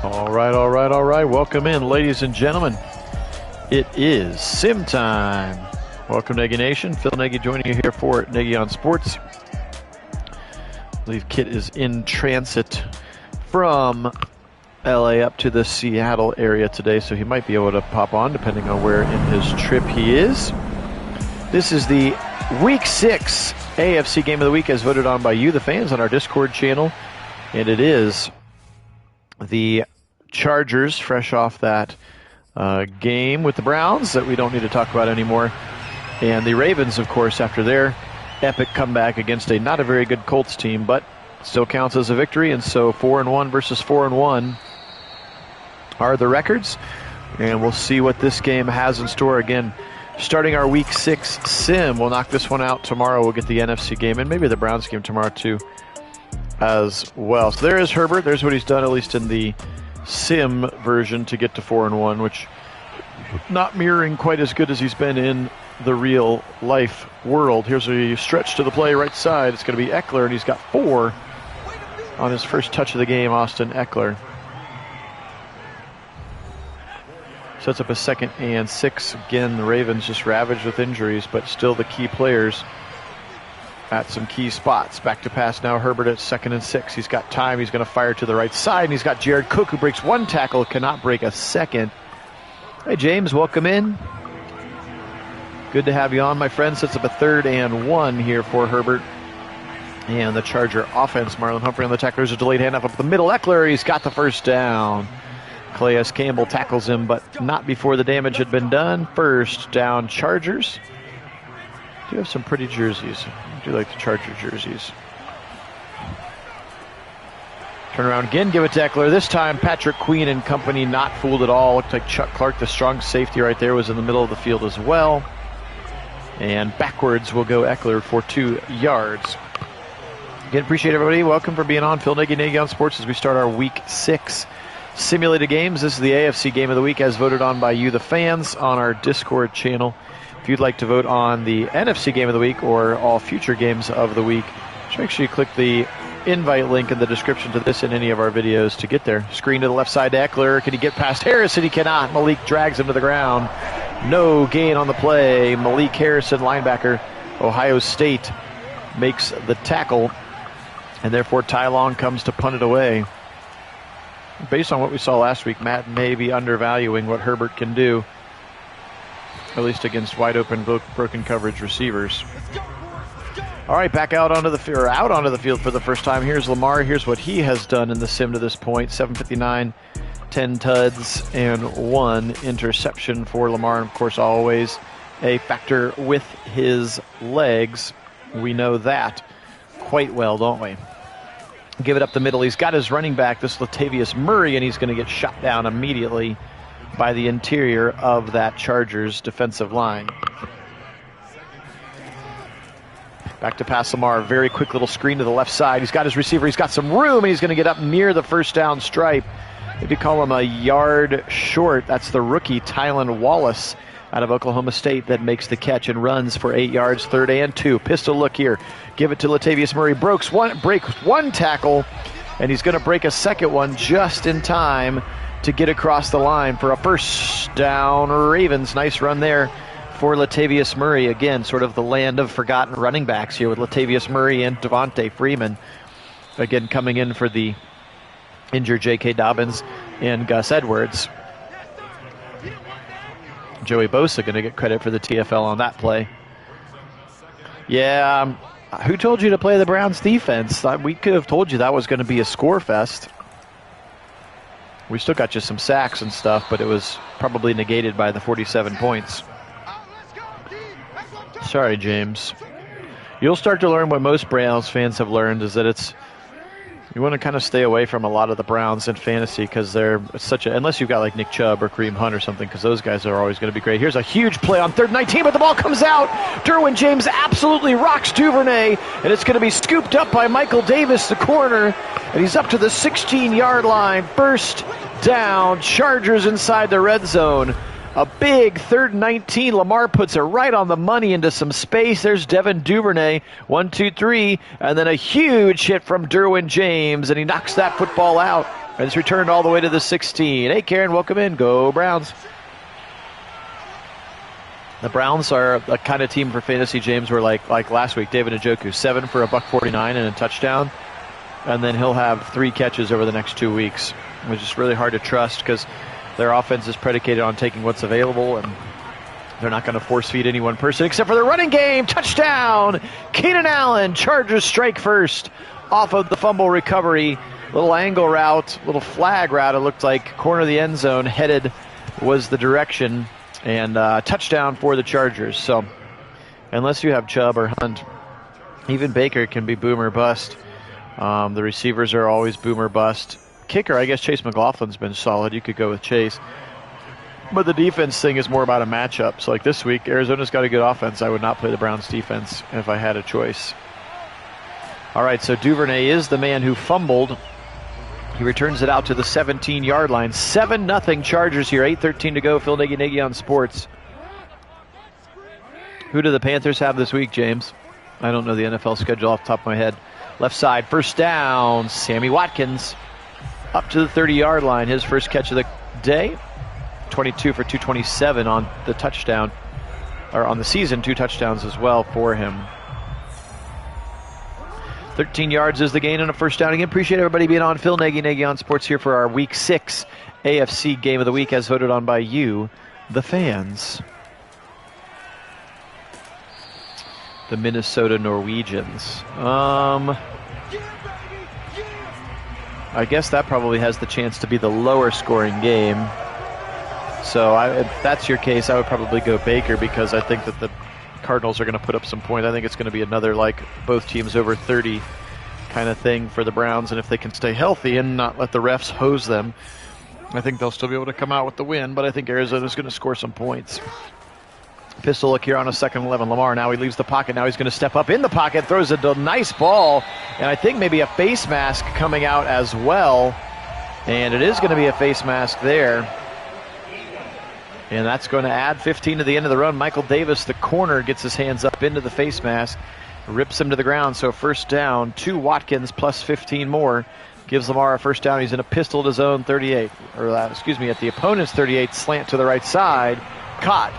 All right. Welcome in, ladies and gentlemen. It is sim time. Welcome, Nagy Nation. Phil Nagy joining you here for Nagy on Sports. I believe Kit is in transit from LA up to the Seattle area today, so he might be able to pop on depending on where in his trip he is. This is the Week 6 AFC Game of the Week as voted on by you, the fans, on our Discord channel. And it is the Chargers, fresh off that game with the Browns that we don't need to talk about anymore. And the Ravens, of course, after their epic comeback against a not a very good Colts team, but still counts as a victory. And so 4-1 versus 4-1 are the records. And we'll see what this game has in store. Again, starting our Week 6 sim. We'll knock this one out tomorrow. We'll get the NFC game and maybe the Browns game tomorrow too as well. So there is Herbert. There's what he's done, at least in the sim version, to get to 4-1, which not mirroring quite as good as he's been in the real life world. Here's a stretch to the play right side. It's going to be Eckler, and he's got 4 on his first touch of the game, Austin Eckler. Sets up a 2nd and 6. Again, the Ravens just ravaged with injuries, but still the key players at some key spots. Back to pass now. Herbert at 2nd and 6. He's got time. He's going to fire to the right side, and he's got Jared Cook, who breaks 1 tackle, cannot break a 2nd. Hey, James, welcome in. Good to have you on, my friend. Sets up a 3rd and 1 here for Herbert. And the Charger offense, Marlon Humphrey on the tackle. There's a delayed handoff up the middle. Eckler, he's got the first down. Calais Campbell tackles him, but not before the damage had been done. First down, Chargers. Do have some pretty jerseys. I do like the Charger jerseys. Turn around again, give it to Eckler. This time, Patrick Queen and company not fooled at all. Looked like Chuck Clark, the strong safety right there, was in the middle of the field as well. And backwards will go Eckler for 2 yards. Again, appreciate everybody. Welcome for being on. Phil Nagy on Sports as we start our Week 6 simulated games. This is the AFC Game of the Week as voted on by you, the fans, on our Discord channel. If you'd like to vote on the NFC Game of the Week or all future games of the week, just make sure you click the invite link in the description to this and any of our videos to get there. Screen to the left side to Eckler. Can he get past Harrison? He cannot. Malik drags him to the ground. No gain on the play. Malik Harrison, linebacker, Ohio State, makes the tackle, and therefore Ty Long comes to punt it away. Based on what we saw last week, Matt may be undervaluing what Herbert can do, at least against wide open broken coverage receivers. All right, back out onto the field for the first time. Here's Lamar. Here's what he has done in the sim to this point. 759, 10 tuds, and 1 interception for Lamar. And of course, always a factor with his legs. We know that quite well, don't we? Give it up the middle. He's got his running back, this Latavius Murray, and he's going to get shot down immediately by the interior of that Chargers defensive line. Back to pass Lamar. Very quick little screen to the left side. He's got his receiver. He's got some room, and he's going to get up near the first down stripe. Maybe call him a yard short. That's the rookie, Tylan Wallace, out of Oklahoma State, that makes the catch and runs for 8 yards, 3rd and 2. Pistol look here. Give it to Latavius Murray. Breaks one tackle, and he's going to break a 2nd one just in time to get across the line for a first down. Ravens, nice run there for Latavius Murray. Again, sort of the land of forgotten running backs here with Latavius Murray and Devontae Freeman. Again, coming in for the injured J.K. Dobbins and Gus Edwards. Joey Bosa going to get credit for the TFL on that play. Yeah, who told you to play the Browns defense? We could have told you that was going to be a score fest. We still got you some sacks and stuff, but it was probably negated by the 47 points. Sorry, James. You'll start to learn what most Browns fans have learned, is that you want to kind of stay away from a lot of the Browns in fantasy because they're unless you've got like Nick Chubb or Kareem Hunt or something, because those guys are always going to be great. Here's a huge play on 3rd and 19, but the ball comes out. Derwin James absolutely rocks Duvernay, and it's going to be scooped up by Michael Davis, the corner, and he's up to the 16-yard line. First down, Chargers inside the red zone. A big 3rd and 19. Lamar puts it right on the money into some space. There's Devin Duvernay. 1, 2, 3. And then a huge hit from Derwin James, and he knocks that football out. And it's returned all the way to the 16. Hey, Karen, welcome in. Go Browns. The Browns are the kind of team for fantasy, James, where like last week, David Njoku, 7 for $149 and a touchdown. And then he'll have 3 catches over the next 2 weeks, which is really hard to trust because their offense is predicated on taking what's available, and they're not going to force feed any one person except for the running game. Touchdown! Keenan Allen, Chargers strike first off of the fumble recovery. Little angle route, little flag route, it looked like. Corner of the end zone, headed was the direction. And touchdown for the Chargers. So unless you have Chubb or Hunt, even Baker can be boom or bust. The receivers are always boom or bust. Kicker, I guess Chase McLaughlin's been solid. You could go with Chase. But the defense thing is more about a matchup. So like this week, Arizona's got a good offense. I would not play the Browns defense if I had a choice. All right, so Duvernay is the man who fumbled. He returns it out to the 17-yard line. 7-0 Chargers here. 8:13 to go. Phil Nagy on Sports. Who do the Panthers have this week, James? I don't know the NFL schedule off the top of my head. Left side, first down. Sammy Watkins up to the 30-yard line. His first catch of the day. 22 for 227 on the touchdown. Or on the season, 2 touchdowns as well for him. 13 yards is the gain and a first down. Again, appreciate everybody being on. Phil Nagy on Sports here for our Week 6 AFC Game of the Week as voted on by you, the fans. The Minnesota Norwegians. I guess that probably has the chance to be the lower scoring game. So if that's your case, I would probably go Baker because I think that the Cardinals are going to put up some points. I think it's going to be another like both teams over 30 kind of thing for the Browns, and if they can stay healthy and not let the refs hose them, I think they'll still be able to come out with the win, but I think Arizona's going to score some points. Pistol look here on a 2nd and 11. Lamar, now he leaves the pocket. Now he's going to step up in the pocket, throws a nice ball, and I think maybe a face mask coming out as well, and it is going to be a face mask there. And that's going to add 15 to the end of the run. Michael Davis, the corner, gets his hands up into the face mask, rips him to the ground. So first down to Watkins plus 15 more. Gives Lamar a first down. He's in a pistol at his own 38. At the opponent's 38. Slant to the right side. Caught.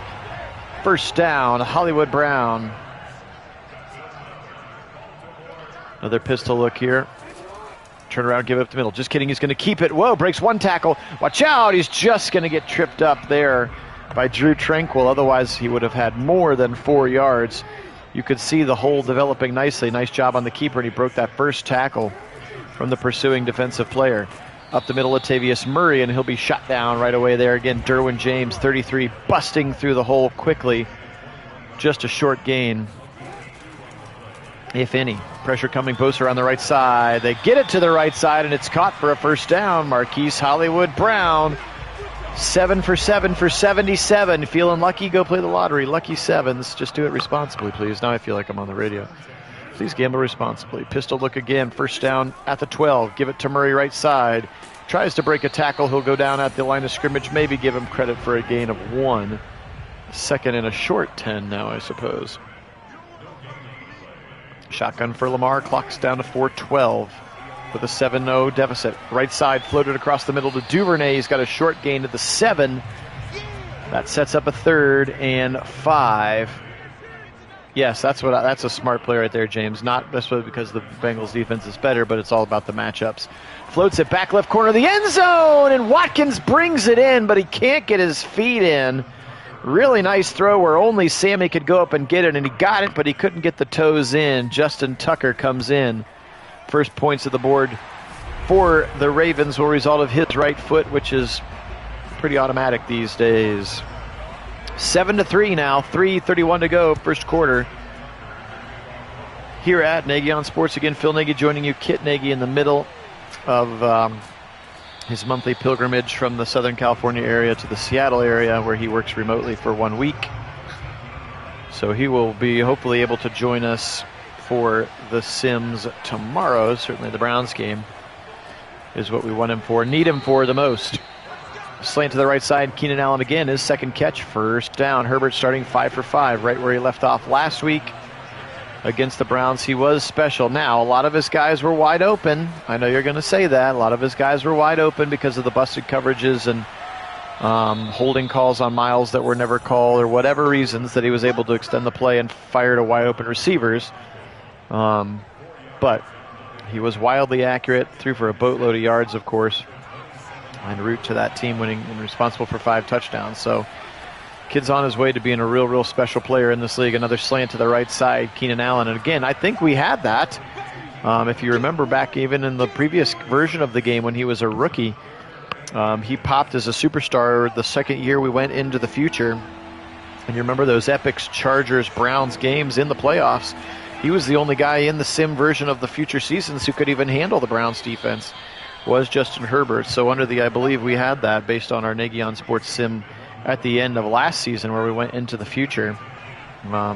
First down, Hollywood Brown. Another pistol look here. Turn around, give it up the middle. Just kidding, he's going to keep it. Whoa, breaks one tackle. Watch out, he's just going to get tripped up there by Drew Tranquil. Otherwise, he would have had more than 4 yards. You could see the hole developing nicely. Nice job on the keeper, and he broke that first tackle from the pursuing defensive player. Up the middle, Latavius Murray, and he'll be shot down right away there. Again, Derwin James, 33, busting through the hole quickly. Just a short gain, if any. Pressure coming, Bosa on the right side. They get it to the right side, and it's caught for a first down. Marquise Hollywood Brown, 7 for 7 for 77. Feeling lucky? Go play the lottery. Lucky sevens. Just do it responsibly, please. Now I feel like I'm on the radio. Please gamble responsibly. Pistol look again. First down at the 12. Give it to Murray right side. Tries to break a tackle. He'll go down at the line of scrimmage. Maybe give him credit for a gain of 1. Second and a short 10 now, I suppose. Shotgun for Lamar. Clock's down to 4:12 with a 7-0 deficit. Right side floated across the middle to Duvernay. He's got a short gain to the 7. That sets up a 3rd and 5. Yes, that's a smart play right there, James. Not necessarily because the Bengals defense is better, but it's all about the matchups. Floats it back left corner of the end zone, and Watkins brings it in, but he can't get his feet in. Really nice throw where only Sammy could go up and get it, and he got it, but he couldn't get the toes in. Justin Tucker comes in. First points of the board for the Ravens will result of his right foot, which is pretty automatic these days. 7-3 now, 3:31 to go, first quarter. Here at Nagy on Sports. Again, Phil Nagy joining you, Kit Nagy in the middle of his monthly pilgrimage from the Southern California area to the Seattle area, where he works remotely for 1 week. So he will be hopefully able to join us for the Sims tomorrow. Certainly the Browns game is what we want him for, need him for the most. Slant to the right side, Keenan Allen again, his second catch, first down. Herbert starting 5 for 5, right where he left off last week. against the Browns, he was special. Now, a lot of his guys were wide open. I know you're going to say that. A lot of his guys were wide open because of the busted coverages and holding calls on Miles that were never called, or whatever reasons that he was able to extend the play and fire to wide open receivers. But he was wildly accurate, threw for a boatload of yards, of course, en route to that team winning and responsible for 5 touchdowns. So kid's on his way to being a real special player in this league. Another slant to the right side, Keenan Allen. And again, I think we had that. If you remember back even in the previous version of the game when he was a rookie, he popped as a superstar the second year we went into the future. And you remember those epic Chargers-Browns games in the playoffs. He was the only guy in the sim version of the future seasons who could even handle the Browns defense, was Justin Herbert. So under the, I believe we had that based on our Nagy on Sports sim at the end of last season where we went into the future. I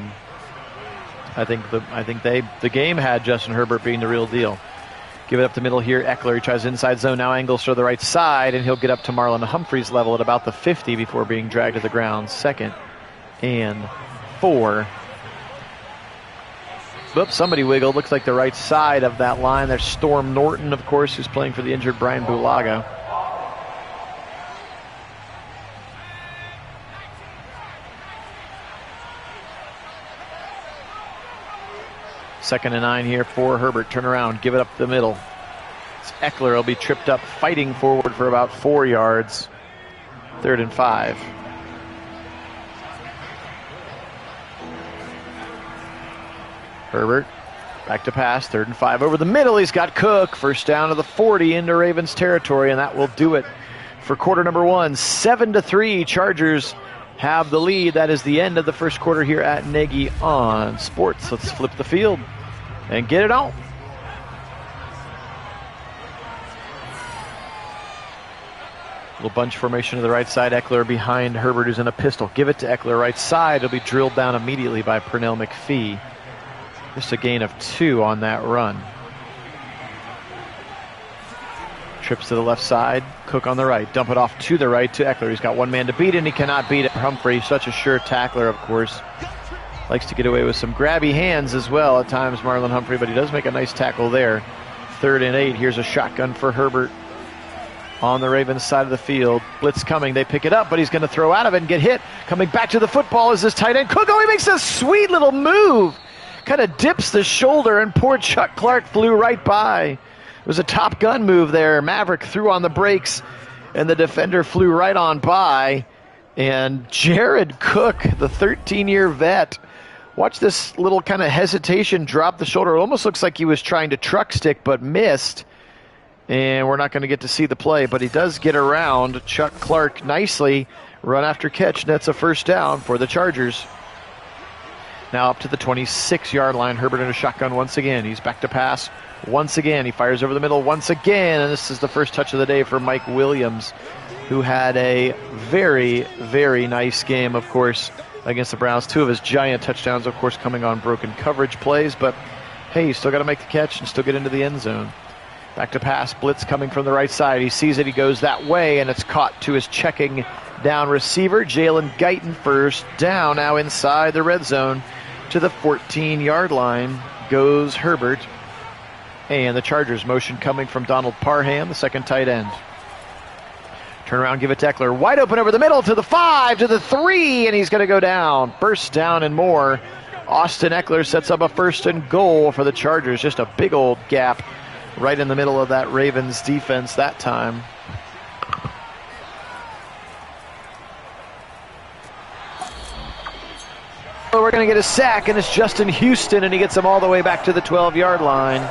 think the game had Justin Herbert being the real deal. Give it up the middle here. Eckler, he tries inside zone. Now angles to the right side, and he'll get up to Marlon Humphrey's level at about the 50 before being dragged to the ground. 2nd and 4. Oops, somebody wiggled. Looks like the right side of that line. There's Storm Norton, of course, who's playing for the injured Brian Bulaga. Second and 9 here for Herbert. Turn around, give it up the middle. It's Eckler. Will be tripped up, fighting forward for about 4 yards. 3rd and 5. Herbert, back to pass, 3rd and 5. Over the middle, he's got Cook. First down to the 40 into Ravens territory, and that will do it for quarter number 1. 7-3, Chargers have the lead. That is the end of the first quarter here at Nagy on Sports. Let's flip the field and get it on. Little bunch formation to the right side. Eckler behind Herbert, who's in a pistol. Give it to Eckler, right side. It'll be drilled down immediately by Pernell McPhee. Just a gain of 2 on that run. Trips to the left side. Cook on the right. Dump it off to the right to Eckler. He's got one man to beat, and he cannot beat it. Humphrey, such a sure tackler, of course. Likes to get away with some grabby hands as well at times, Marlon Humphrey, but he does make a nice tackle there. 3rd and 8. Here's a shotgun for Herbert on the Ravens side of the field. Blitz coming. They pick it up, but he's going to throw out of it and get hit. Coming back to the football is this tight end. Cook, he makes a sweet little move. Kind of dips the shoulder, and poor Chuck Clark flew right by. It was a Top Gun move there. Maverick threw on the brakes, and the defender flew right on by. And Jared Cook, the 13-year vet, watch this little kind of hesitation, drop the shoulder. It almost looks like he was trying to truck stick but missed. And we're not going to get to see the play, but he does get around Chuck Clark nicely. Run after catch, nets a first down for the Chargers. Now up to the 26-yard line. Herbert in a shotgun once again. He's back to pass once again. He fires over the middle once again. And this is the first touch of the day for Mike Williams, who had a very, very nice game, of course, against the Browns. 2 of his giant touchdowns, of course, coming on broken coverage plays. But, hey, he's still got to make the catch and still get into the end zone. Back to pass. Blitz coming from the right side. He sees it. He goes that way, and it's caught to his checking down receiver, Jalen Guyton. First down now inside the red zone. To the 14-yard line goes Herbert. And the Chargers motion coming from Donald Parham, the second tight end. Turn around, give it to Eckler. Wide open over the middle to the 5, to the 3, and he's going to go down. First down and more. Austin Eckler sets up a 1st and goal for the Chargers. Just a big old gap right in the middle of that Ravens defense that time. We're going to get a sack, and it's Justin Houston, and he gets him all the way back to the 12-yard line.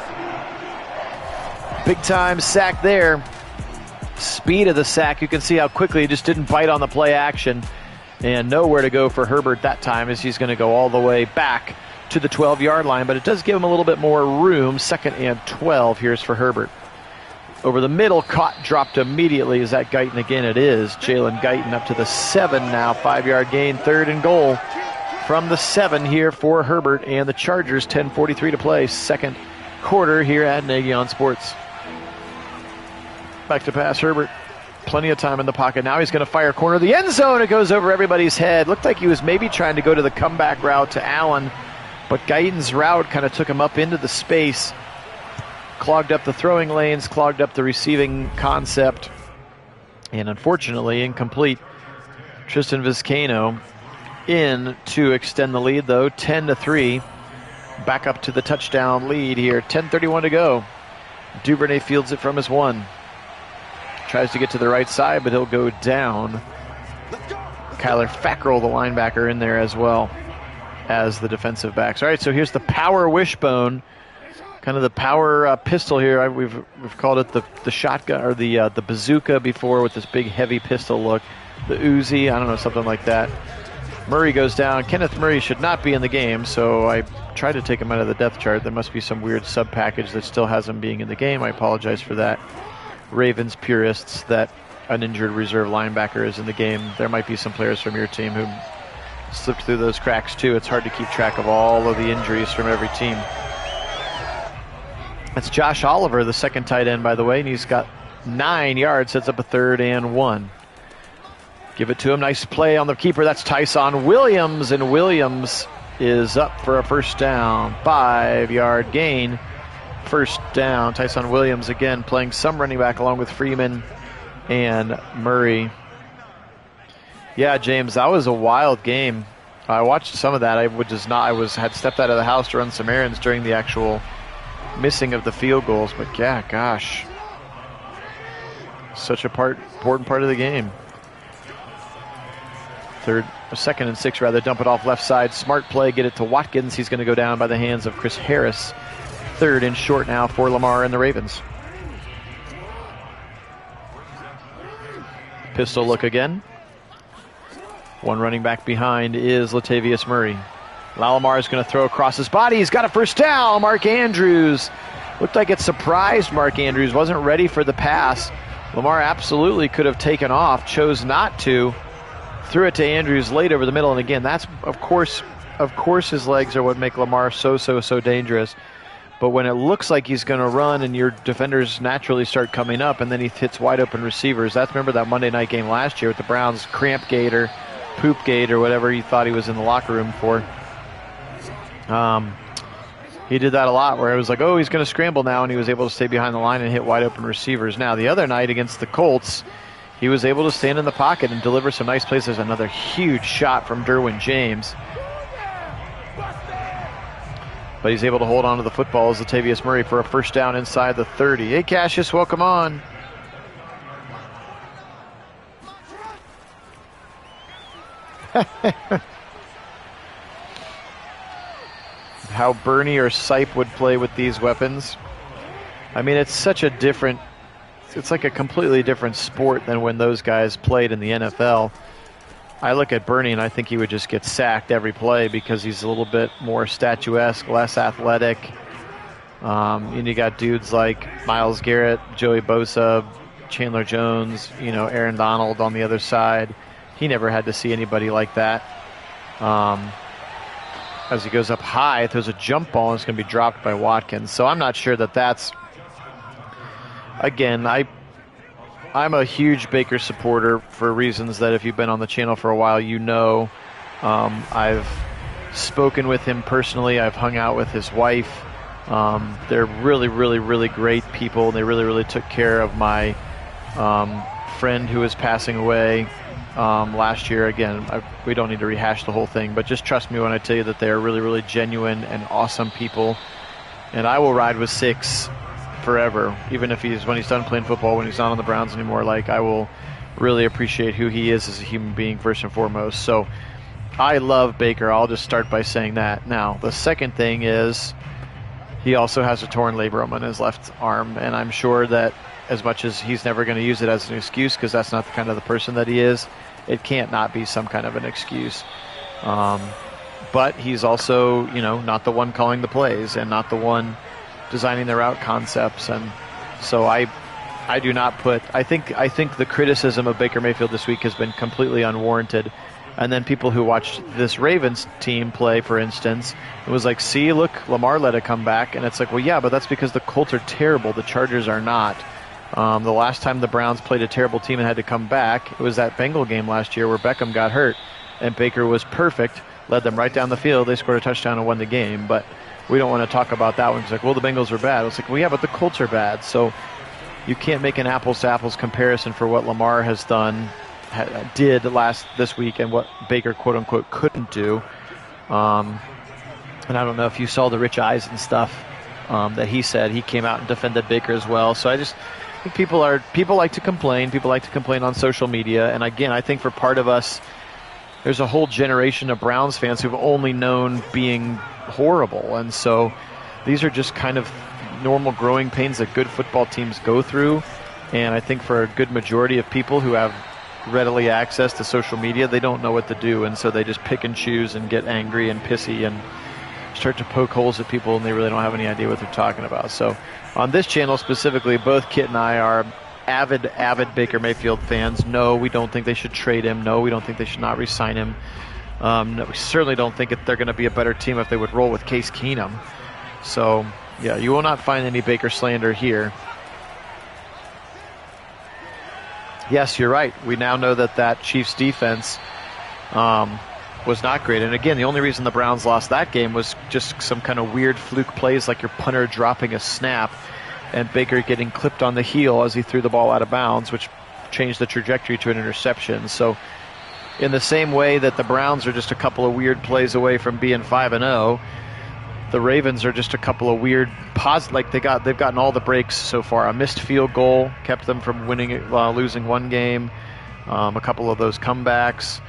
Big-time sack there. Speed of the sack, you can see how quickly he just didn't bite on the play action. And nowhere to go for Herbert that time, as he's going to go all the way back to the 12-yard line. But it does give him a little bit more room. 2nd and 12. Here's for Herbert. Over the middle, caught, dropped immediately. Is that Guyton again? It is. Jalen Guyton up to the 7 now. 5-yard gain, 3rd and goal. From the 7 here for Herbert and the Chargers. 10:43 to play. Second quarter here at Nagy on Sports. Back to pass, Herbert. Plenty of time in the pocket. Now he's going to fire corner of the end zone. It goes over everybody's head. Looked like he was maybe trying to go to the comeback route to Allen, But Guyton's route kind of took him up into the space, clogged up the throwing lanes, clogged up the receiving concept, and unfortunately incomplete. Tristan Vizcaino in to extend the lead, though, 10-3. Back up to the touchdown lead here. 10:31 to go. Duvernay fields it from his 1. Tries to get to the right side, but he'll go down. Kyler Fackrell, the linebacker, in there as well as the defensive backs. All right, so here's the power wishbone, kind of the power pistol here. We've called it the shotgun or the bazooka before, with this big heavy pistol look. The Uzi, I don't know, something like that. Murray goes down. Kenneth Murray should not be in the game, so I tried to take him out of the depth chart. There must be some weird sub-package that still has him being in the game. I apologize for that. Ravens purists, that an injured reserve linebacker is in the game. There might be some players from your team who slipped through those cracks too. It's hard to keep track of all of the injuries from every team. That's Josh Oliver, the second tight end, by the way, and he's got 9 yards, sets up a 3rd and 1. Give it to him. Nice play on the keeper. That's Tyson Williams, and Williams is up for a first down. 5-yard gain. First down. Tyson Williams again playing some running back along with Freeman and Murray. Yeah, James, that was a wild game. I watched some of that. I had stepped out of the house to run some errands during the actual missing of the field goals. But yeah, gosh, such a important part of the game. 2nd and 6 rather. Dump it off left side. Smart play. Get it to Watkins. He's going to go down by the hands of Chris Harris. 3rd and short now for Lamar and the Ravens. Pistol look again. One running back behind is Latavius Murray. Lamar is going to throw across his body. He's got a first down. Mark Andrews. Looked like it surprised Mark Andrews. Wasn't ready for the pass. Lamar absolutely could have taken off. Chose not to. Threw it to Andrews late over the middle. And again, that's, of course, his legs are what make Lamar so dangerous. But when it looks like he's going to run and your defenders naturally start coming up and then he hits wide open receivers, remember that Monday night game last year with the Browns cramp gate or poop gate or whatever he thought he was in the locker room for. He did that a lot where it was like, oh, he's going to scramble now, and he was able to stay behind the line and hit wide open receivers. Now, the other night against the Colts, he was able to stand in the pocket and deliver some nice plays. There's another huge shot from Derwin James. But he's able to hold on to the football as Latavius Murray for a first down inside the 30. Hey, Cassius, welcome on. How Bernie or Sipe would play with these weapons. I mean, it's such a different, it's like a completely different sport than when those guys played in the NFL. I look at Bernie and I think he would just get sacked every play because he's a little bit more statuesque, less athletic. And you got dudes like Myles Garrett, Joey Bosa, Chandler Jones, Aaron Donald on the other side. He never had to see anybody like that. As he goes up high, if there's a jump ball, it's going to be dropped by Watkins. So I'm not sure that that's, again, I'm a huge Baker supporter for reasons that if you've been on the channel for a while, I've spoken with him personally. I've hung out with his wife. They're really, really, really great people. They really, really took care of my friend who was passing away last year. Again, we don't need to rehash the whole thing, but just trust me when I tell you that they are really, really genuine and awesome people. And I will ride with Six forever, even if when he's done playing football, when he's not on the Browns anymore. Like, I will really appreciate who he is as a human being first and foremost. So I love Baker. I'll just start by saying that. Now, the second thing is he also has a torn labrum in his left arm, and I'm sure that as much as he's never going to use it as an excuse, because that's not the kind of the person that he is, it can't not be some kind of an excuse. But he's also, not the one calling the plays and not the one designing the route concepts. And so I do not put, I think the criticism of Baker Mayfield this week has been completely unwarranted. And then people who watched this Ravens team play, for instance, it was like, see, look, Lamar let it come back. And it's like, well, yeah, but that's because the Colts are terrible. The Chargers are not. The last time the Browns played a terrible team and had to come back, it was that Bengal game last year where Beckham got hurt and Baker was perfect. led them right down the field. They scored a touchdown and won the game. But we don't want to talk about that one. It's like, well, the Bengals are bad. It's like, well, yeah, but the Colts are bad. So you can't make an apples-to-apples comparison for what Lamar has did this week and what Baker, quote-unquote, couldn't do. And I don't know if you saw the Rich Eisen stuff that he said. He came out and defended Baker as well. So I just think people like to complain. People like to complain on social media. And again, I think for part of us, there's a whole generation of Browns fans who've only known being horrible. And so these are just kind of normal growing pains that good football teams go through. And I think for a good majority of people who have readily access to social media, they don't know what to do. And so they just pick and choose and get angry and pissy and start to poke holes at people, and they really don't have any idea what they're talking about. So on this channel specifically, both Kit and I are avid Baker Mayfield fans. No, we don't think they should trade him. No, we don't think they should not re-sign him. No, we certainly don't think they're going to be a better team if they would roll with Case Keenum. So, yeah, you will not find any Baker slander here. Yes, you're right. We now know that Chiefs defense was not great. And again, the only reason the Browns lost that game was just some kind of weird fluke plays, like your punter dropping a snap and Baker getting clipped on the heel as he threw the ball out of bounds, which changed the trajectory to an interception. So in the same way that the Browns are just a couple of weird plays away from being 5-0, the Ravens are just a couple of weird they've gotten all the breaks so far. A missed field goal kept them from losing one game. A couple of those comebacks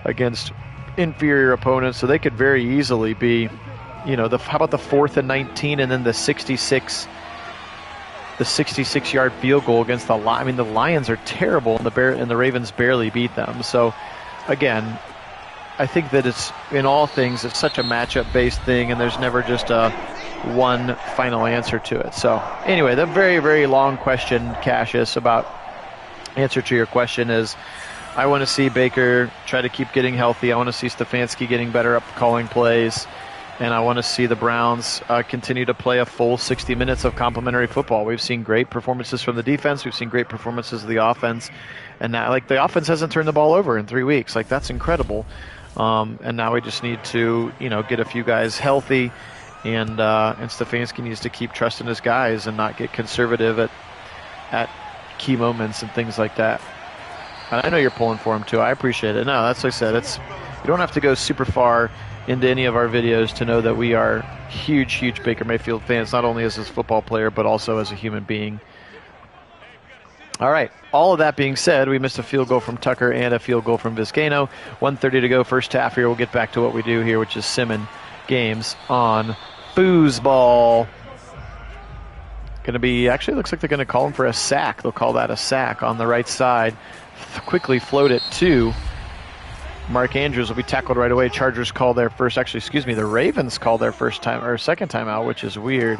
against inferior opponents, so they could very easily be, how about the 4th and 19 and then the 66-yard field goal against the Lions. I mean, the Lions are terrible, and the Ravens barely beat them. So again, I think that it's, in all things, it's such a matchup-based thing, and there's never just a one final answer to it. So anyway, the very, very long question, Cassius, answer to your question is, I want to see Baker try to keep getting healthy. I want to see Stefanski getting better up calling plays. And I want to see the Browns continue to play a full 60 minutes of complimentary football. We've seen great performances from the defense. We've seen great performances of the offense. And now, the offense hasn't turned the ball over in 3 weeks. That's incredible. And now we just need to, get a few guys healthy. And Stefanski needs to keep trusting his guys and not get conservative at key moments and things like that. And I know you're pulling for him too. I appreciate it. No, that's what I said. You don't have to go super far into any of our videos to know that we are huge Baker Mayfield fans, not only as his football player, but also as a human being. All right. All of that being said, we missed a field goal from Tucker and a field goal from Vizcaino. 1:30 to go, first half here. We'll get back to what we do here, which is simming games on foosball. Going to be, actually looks like they're going to call him for a sack. They'll call that a sack on the right side. Quickly float it to Mark Andrews. Will be tackled right away. Chargers call their first, the Ravens call their second time out, which is weird.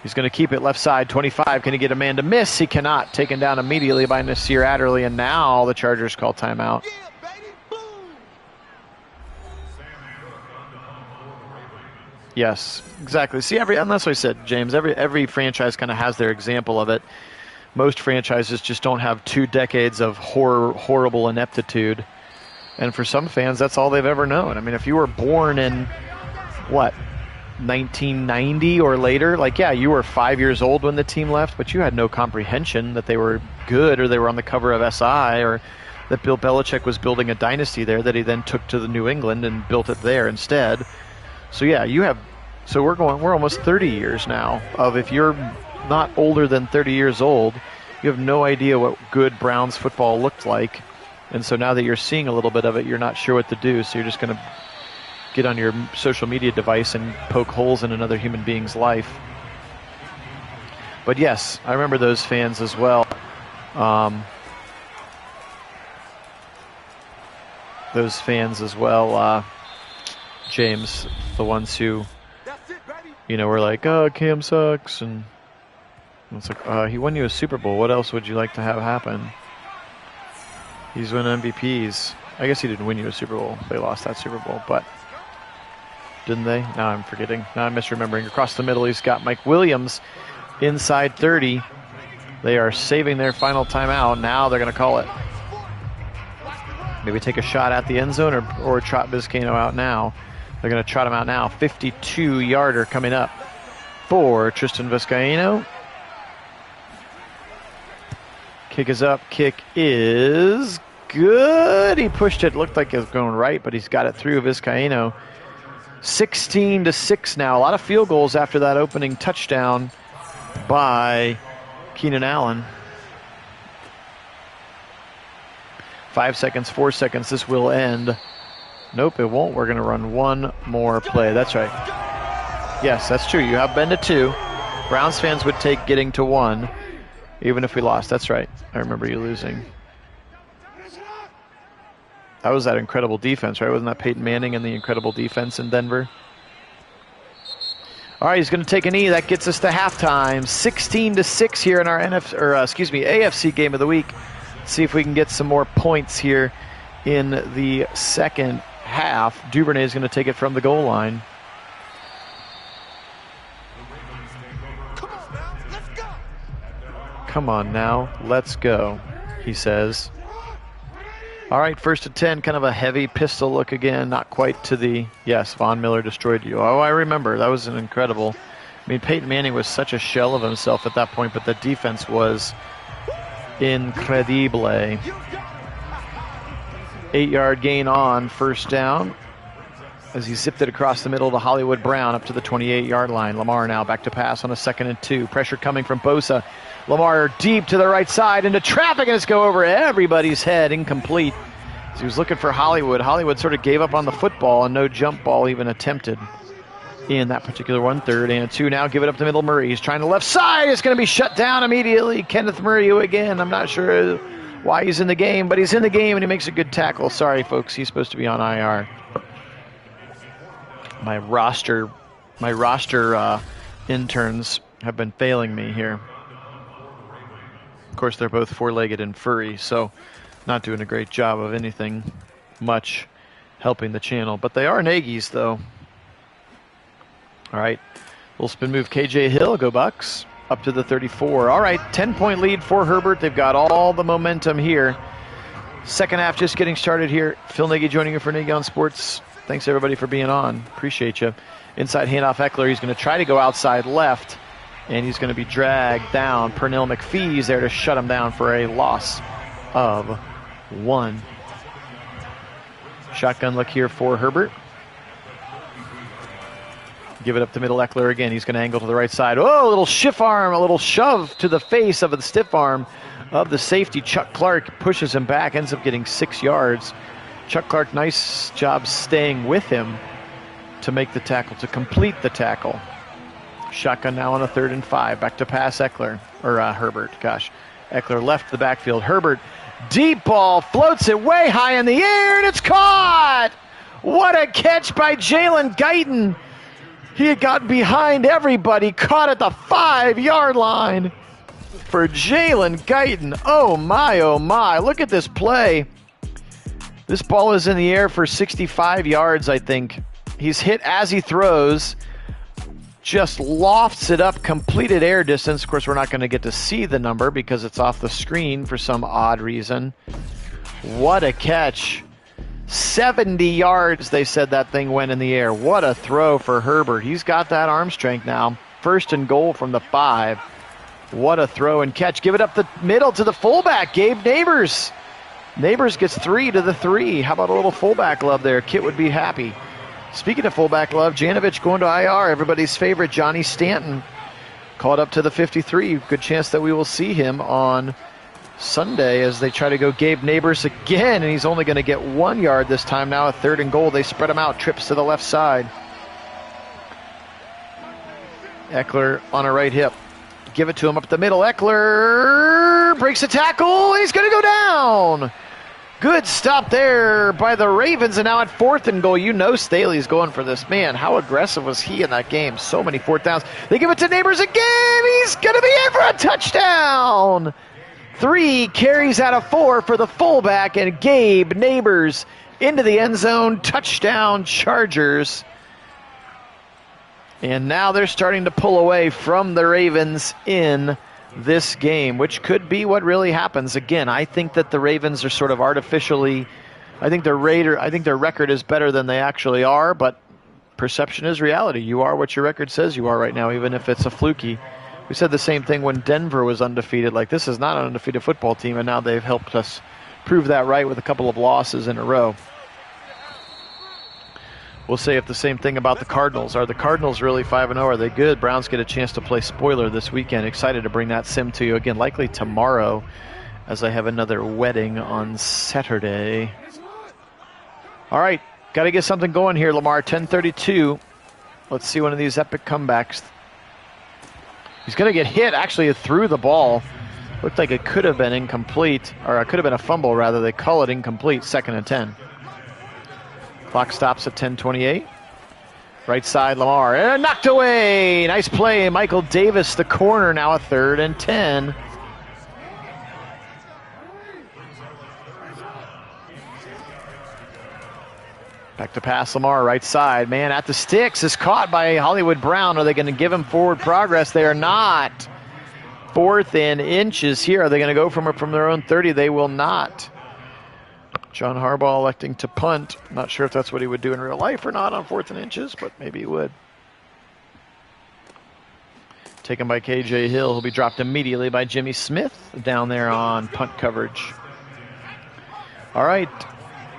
He's going to keep it left side, 25. Can he get a man to miss? He cannot. Taken down immediately by Nasir Adderley, and now the Chargers call timeout. Yes, exactly. See, and that's what I said, James. Every franchise kind of has their example of it. Most franchises just don't have 2 decades of horrible ineptitude. And for some fans, that's all they've ever known. I mean, if you were born in, 1990 or later, you were 5 years old when the team left, but you had no comprehension that they were good or they were on the cover of SI or that Bill Belichick was building a dynasty there that he then took to the New England and built it there instead. So, yeah, we're almost 30 years now of, if you're not older than 30 years old, you have no idea what good Browns football looked like. And so now that you're seeing a little bit of it, you're not sure what to do. So you're just going to get on your social media device and poke holes in another human being's life. But yes, I remember those fans as well. James, the ones who, were like, oh, Cam sucks, and it's like, he won you a Super Bowl. What else would you like to have happen? He's won MVPs. I guess he didn't win you a Super Bowl. They lost that Super Bowl, but didn't they? Now I'm forgetting. Now I'm misremembering. Across the middle, he's got Mike Williams inside 30. They are saving their final timeout. Now they're going to call it. Maybe take a shot at the end zone or trot Vizcaino out now. They're going to trot him out now. 52-yarder coming up for Tristan Vizcaino. Kick is up. Kick is good. He pushed it. Looked like it was going right, but he's got it through. Vizcaino. 16-6 now. A lot of field goals after that opening touchdown by Keenan Allen. 5 seconds, 4 seconds. This will end. Nope, it won't. We're going to run one more play. That's right. Yes, that's true. You have been to 2. Browns fans would take getting to 1, even if we lost. That's right. I remember you losing. That was that incredible defense, right? Wasn't that Peyton Manning and the incredible defense in Denver? All right, he's going to take a knee. That gets us to halftime. 16-6 here in our AFC game of the week. Let's see if we can get some more points here in the second half. Duvernay is going to take it from the goal line. Come on now, let's go, he says. All right, 1st and 10, kind of a heavy pistol look again, not quite to the, yes, Von Miller destroyed you. Oh, I remember, that was an incredible. I mean, Peyton Manning was such a shell of himself at that point, but the defense was incredible. 8-yard gain on 1st down as he zipped it across the middle to Hollywood Brown up to the 28-yard line. Lamar now back to pass on a 2nd and 2. Pressure coming from Bosa. Lamar deep to the right side into traffic, and it's go over everybody's head, incomplete. As he was looking for Hollywood. Hollywood sort of gave up on the football and no jump ball even attempted in that particular one. 3rd and 2 now. Give it up to middle. Murray. He's trying to left side. It's going to be shut down immediately. Kenneth Murray again. I'm not sure why he's in the game, but he's in the game and he makes a good tackle. Sorry, folks. He's supposed to be on IR. My roster interns have been failing me here. Of course, they're both 4-legged and furry, so not doing a great job of anything much helping the channel. But they are Nagy's, though. All right, little spin move. KJ Hill, go Bucks, up to the 34. All right, 10-point lead for Herbert. They've got all the momentum here. Second half just getting started here. Phil Nagy joining you for Nagy on Sports. Thanks, everybody, for being on. Appreciate you. Inside handoff, Eckler. He's going to try to go outside left, and he's going to be dragged down. Pernell McPhee's there to shut him down for a loss of 1. Shotgun look here for Herbert. Give it up to middle. Eckler again. He's going to angle to the right side. Oh, a little shift arm, a little shove to the face of the stiff arm of the safety. Chuck Clark pushes him back, ends up getting 6 yards. Chuck Clark, nice job staying with him to make the tackle, to complete the tackle. Shotgun now on a 3rd and 5. Back to pass Herbert. Eckler left the backfield. Herbert, deep ball, floats it way high in the air, and it's caught! What a catch by Jalen Guyton. He had gotten behind everybody, caught at the 5-yard line for Jalen Guyton. Oh my, look at this play. This ball is in the air for 65 yards, I think. He's hit as he throws, just lofts it up, completed air distance. Of course, we're not going to get to see the number because it's off the screen for some odd reason. What a catch. 70 yards, they said that thing went in the air. What a throw for Herbert. He's got that arm strength now. 1st and goal from the 5. What a throw and catch. Give it up the middle to the fullback, Gabe Neighbors. Neighbors gets 3 to the 3. How about a little fullback love there? Kit would be happy. Speaking of fullback love, Janovich going to IR. Everybody's favorite, Johnny Stanton, called up to the 53. Good chance that we will see him on Sunday as they try to go Gabe Neighbors again, and he's only going to get 1 yard this time. Now a 3rd and goal. They spread him out. Trips to the left side. Eckler on a right hip. Give it to him up the middle. Eckler breaks a tackle. He's going to go down. Good stop there by the Ravens, and now at 4th and goal. You know Staley's going for this. Man, how aggressive was he in that game? So many 4th downs. They give it to Neighbors again. He's going to be in for a touchdown. 3 carries out of 4 for the fullback, and Gabe Neighbors into the end zone. Touchdown, Chargers. And now they're starting to pull away from the Ravens in this game, which could be what really happens. Again, I think that the Ravens are sort of artificially I think their record is better than they actually are, but perception is reality. You are what your record says you are right now, even if it's a fluky. We said the same thing when Denver was undefeated. Like, this is not an undefeated football team, and now they've helped us prove that right with a couple of losses in a row. We'll say if the same thing about the Cardinals. Are the Cardinals really 5-0? Are they good? Browns get a chance to play spoiler this weekend. Excited to bring that sim to you again, likely tomorrow, as I have another wedding on Saturday. All right, got to get something going here, Lamar. 10:32. Let's see one of these epic comebacks. He's going to get hit. Actually, it threw the ball. Looked like it could have been incomplete, or it could have been a fumble, rather. They call it incomplete, 2nd and 10. Clock stops at 10:28. Right side, Lamar. And knocked away. Nice play. Michael Davis, the corner, now a 3rd and 10. Back to pass, Lamar, right side. Man, at the sticks, is caught by Hollywood Brown. Are they going to give him forward progress? They are not. 4th and inches here. Are they going to go from their own 30? They will not. John Harbaugh electing to punt. Not sure if that's what he would do in real life or not on 4th and inches, but maybe he would. Taken by KJ Hill. He'll be dropped immediately by Jimmy Smith down there on punt coverage. All right.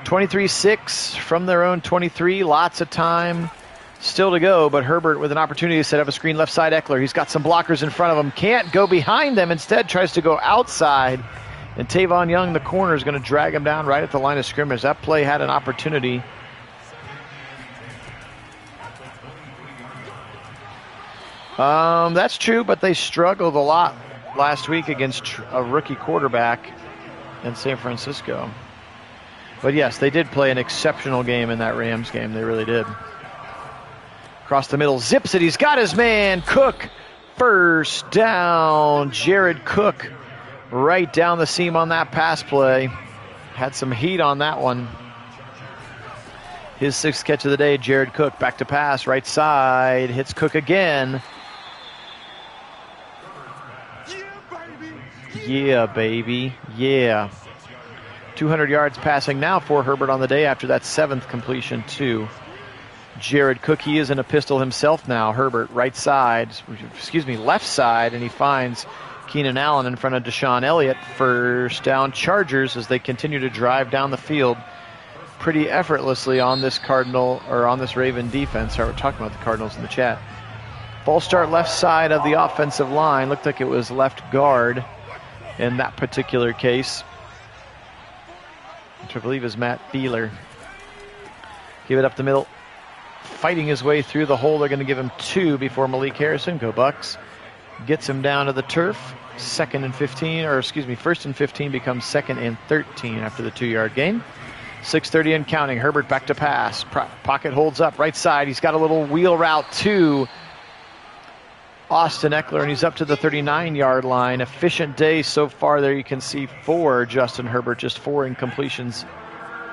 23-6 from their own 23. Lots of time still to go, but Herbert with an opportunity to set up a screen left side. Eckler, he's got some blockers in front of him. Can't go behind them. Instead tries to go outside. And Tavon Young, the corner, is going to drag him down right at the line of scrimmage. That play had an opportunity. That's true, but they struggled a lot last week against a rookie quarterback in San Francisco. But yes, they did play an exceptional game in that Rams game. They really did. Across the middle, zips it. He's got his man, Cook. 1st down. Jared Cook right down the seam on that pass play. Had some heat on that one. His 6th catch of the day, Jared Cook. Back to pass, right side. Hits Cook again. Yeah, baby. Yeah. 200 yards passing now for Herbert on the day after that 7th completion to Jared Cook. He is in a pistol himself now. Herbert, left side, and he finds Keenan Allen in front of Deshaun Elliott. 1st down Chargers as they continue to drive down the field pretty effortlessly on this Raven defense. We're talking about the Cardinals in the chat. False start left side of the offensive line. Looked like it was left guard in that particular case, which I believe is Matt Beeler. Give it up the middle. Fighting his way through the hole. They're going to give him 2 before Malik Harrison. Go Bucks. Gets him down to the turf. 1st and 15 becomes 2nd and 13 after the 2-yard gain. 6:30 and counting. Herbert back to pass. Pocket holds up. Right side. He's got a little wheel route to Austin Eckler, and he's up to the 39-yard line. Efficient day so far there. You can see 4 Justin Herbert, just 4 incompletions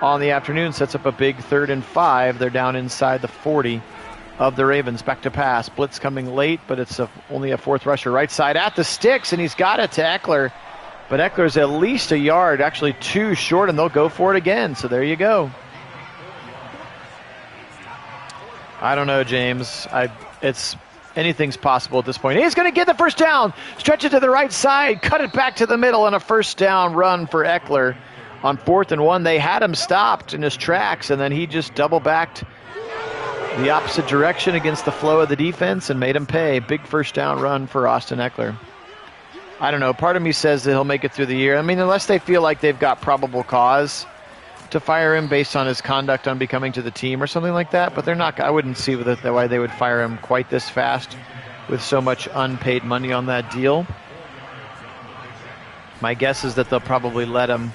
on the afternoon. Sets up a big 3rd and 5. They're down inside the 40 of the Ravens. Back to pass. Blitz coming late, but it's only a 4th rusher. Right side at the sticks, and he's got it to Eckler. But Eckler's at least a yard, actually 2 short, and they'll go for it again. So there you go. I don't know, James. Anything's possible at this point. He's going to get the 1st down. Stretch it to the right side. Cut it back to the middle, and a 1st down run for Eckler. On 4th and 1, they had him stopped in his tracks, and then he just double-backed the opposite direction against the flow of the defense and made him pay. Big 1st down run for Austin Eckler. I don't know. Part of me says that he'll make it through the year. I mean, unless they feel like they've got probable cause to fire him based on his conduct on becoming to the team or something like that. But they're not. I wouldn't see why they would fire him quite this fast with so much unpaid money on that deal. My guess is that they'll probably let him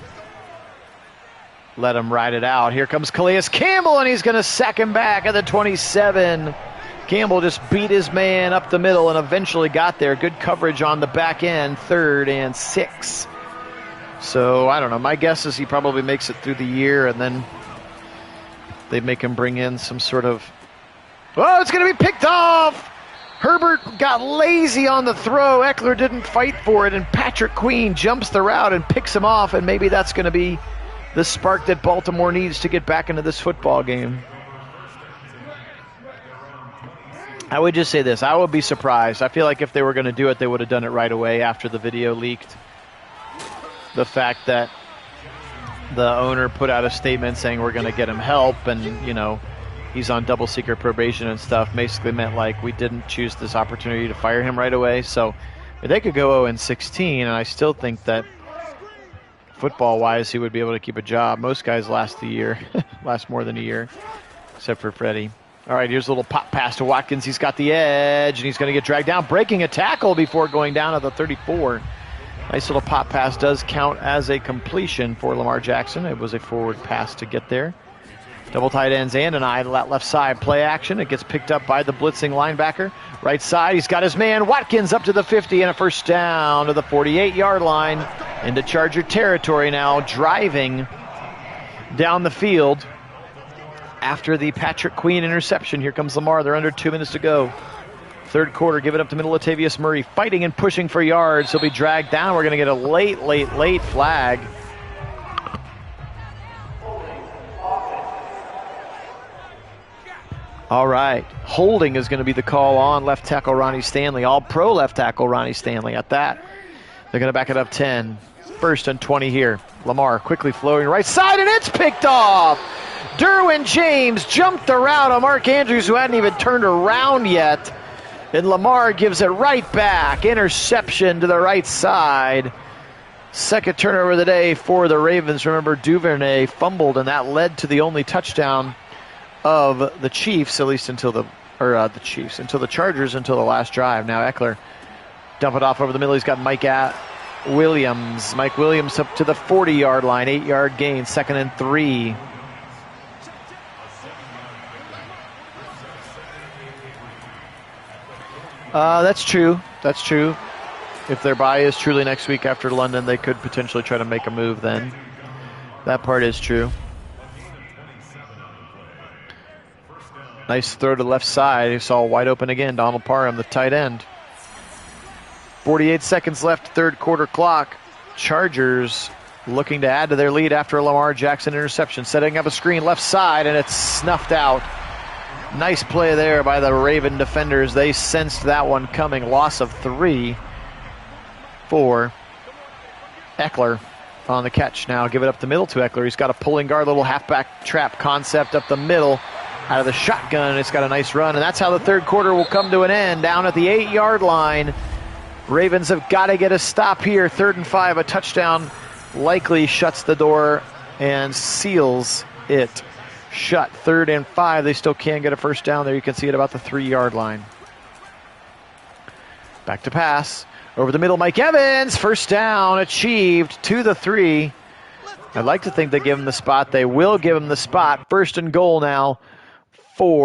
ride it out. Here comes Calais Campbell, and he's going to sack him back at the 27. Campbell just beat his man up the middle and eventually got there. Good coverage on the back end, 3rd and 6. So, I don't know. My guess is he probably makes it through the year, and then they make him bring in some sort of... Oh, it's going to be picked off! Herbert got lazy on the throw. Eckler didn't fight for it, and Patrick Queen jumps the route and picks him off, and maybe that's going to be the spark that Baltimore needs to get back into this football game. I would just say this. I would be surprised. I feel like if they were going to do it, they would have done it right away after the video leaked. The fact that the owner put out a statement saying we're going to get him help and, you know, he's on double secret probation and stuff basically meant like we didn't choose this opportunity to fire him right away. So they could go 0-16, and I still think that football-wise he would be able to keep a job. Most guys last a year, last more than a year, except for Freddie. All right, here's a little pop pass to Watkins. He's got the edge, and he's going to get dragged down, breaking a tackle before going down to the 34. Nice little pop pass does count as a completion for Lamar Jackson. It was a forward pass to get there. Double tight ends and an eye left side play action. It gets picked up by the blitzing linebacker. Right side, he's got his man Watkins up to the 50 and a first down to the 48-yard line into Charger territory now, driving down the field after the Patrick Queen interception. Here comes Lamar. They're under 2 minutes to go. Third quarter, give it up to middle Latavius Murray, fighting and pushing for yards. He'll be dragged down. We're going to get a late flag. All right, holding is going to be the call on left tackle Ronnie Stanley, all-pro left tackle Ronnie Stanley. At that, they're going to back it up 10. First and 20 here. Lamar quickly flowing right side, and it's picked off. Derwin James jumped the route on Mark Andrews, who hadn't even turned around yet. And Lamar gives it right back. Interception to the right side. Second turnover of the day for the Ravens. Remember, Duvernay fumbled, and that led to the only touchdown of the Chiefs, at least until the Chargers until the last drive. Now Eckler dump it off over the middle. He's got Mike Williams. Mike Williams up to the 40-yard line. 8-yard gain. 2nd and 3. That's true. That's true. If their bye is truly next week after London, they could potentially try to make a move then. That part is true. Nice throw to the left side. He saw wide open again. Donald Parham, the tight end. 48 seconds left, third quarter clock. Chargers looking to add to their lead after a Lamar Jackson interception. Setting up a screen left side, and it's snuffed out. Nice play there by the Raven defenders. They sensed that one coming. Loss of 3 for Eckler on the catch. Now give it up the middle to Eckler. He's got a pulling guard, little halfback trap concept up the middle. Out of the shotgun, it's got a nice run, and that's how the third quarter will come to an end. Down at the 8-yard line. Ravens have got to get a stop here. 3rd and 5, a touchdown likely shuts the door and seals it shut. 3rd and 5, they still can get a first down there. You can see it about the 3-yard line. Back to pass. Over the middle, Mike Evans. First down achieved to the 3. I'd like to think they give him the spot. They will give him the spot. 1st and goal now for